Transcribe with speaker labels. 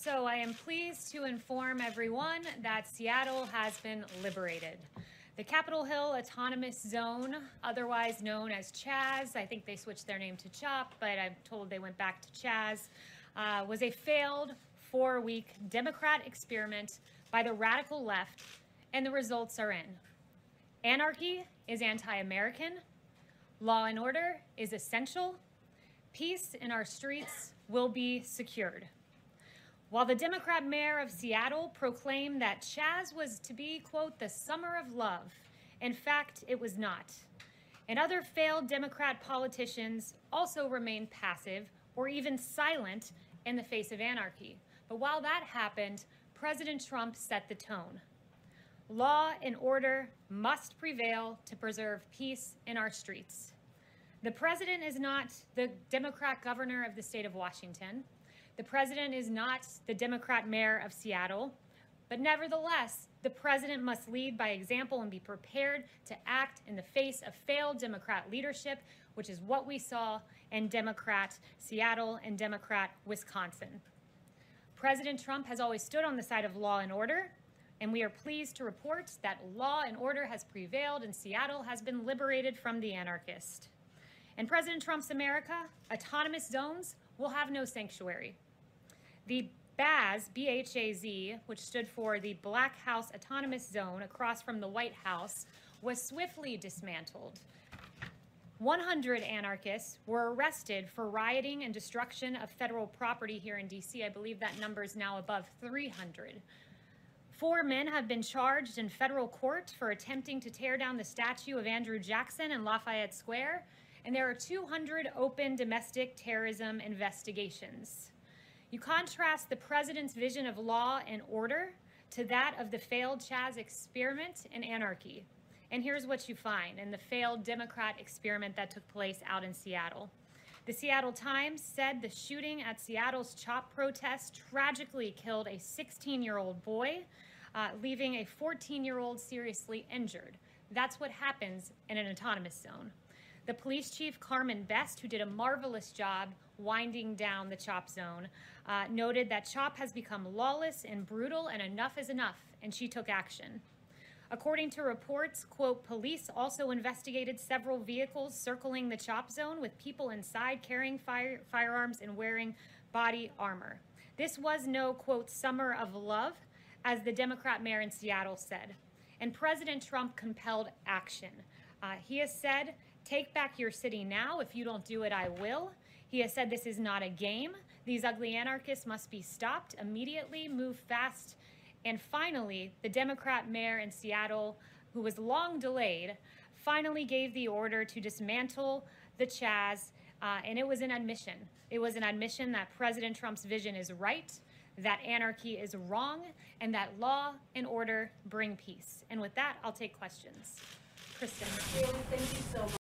Speaker 1: So I am pleased to inform everyone that Seattle has been liberated. The Capitol Hill Autonomous Zone, otherwise known as CHAZ, I think they switched their name to CHOP, but I'm told they went back to CHAZ, was a failed 4-week Democrat experiment by the radical left, and the results are in. Anarchy is anti-American. Law and order is essential. Peace in our streets will be secured. While the Democrat mayor of Seattle proclaimed that CHAZ was to be, quote, the summer of love, in fact, it was not. And other failed Democrat politicians also remained passive or even silent in the face of anarchy. But while that happened, President Trump set the tone. Law and order must prevail to preserve peace in our streets. The president is not the Democrat governor of the state of Washington. The president is not the Democrat mayor of Seattle, but nevertheless, the president must lead by example and be prepared to act in the face of failed Democrat leadership, which is what we saw in Democrat Seattle and Democrat Wisconsin. President Trump has always stood on the side of law and order, and we are pleased to report that law and order has prevailed and Seattle has been liberated from the anarchist. In President Trump's America, autonomous zones will have no sanctuary. The BAZ, B-H-A-Z, which stood for the Black House Autonomous Zone across from the White House, was swiftly dismantled. 100 anarchists were arrested for rioting and destruction of federal property here in D.C. I believe that number is now above 300. 4 men have been charged in federal court for attempting to tear down the statue of Andrew Jackson in Lafayette Square, and there are 200 open domestic terrorism investigations. You contrast the president's vision of law and order to that of the failed CHAZ experiment and anarchy. And here's what you find in the failed Democrat experiment that took place out in Seattle. The Seattle Times said the shooting at Seattle's CHOP protest tragically killed a 16-year-old boy, leaving a 14-year-old seriously injured. That's what happens in an autonomous zone. The police chief, Carmen Best, who did a marvelous job winding down the CHOP zone, noted that CHOP has become lawless and brutal and enough is enough, and she took action. According to reports, quote, police also investigated several vehicles circling the CHOP zone with people inside carrying firearms and wearing body armor. This was no, quote, summer of love, as the Democrat mayor in Seattle said. And President Trump compelled action. He has said, take back your city now. If you don't do it, I will. He has said this is not a game. These ugly anarchists must be stopped immediately, move fast. And finally, the Democrat mayor in Seattle, who was long delayed, finally gave the order to dismantle the CHAZ, and it was an admission. It was an admission that President Trump's vision is right, that anarchy is wrong, and that law and order bring peace. And with that, I'll take questions. Kristen.
Speaker 2: Kayleigh, thank you so much.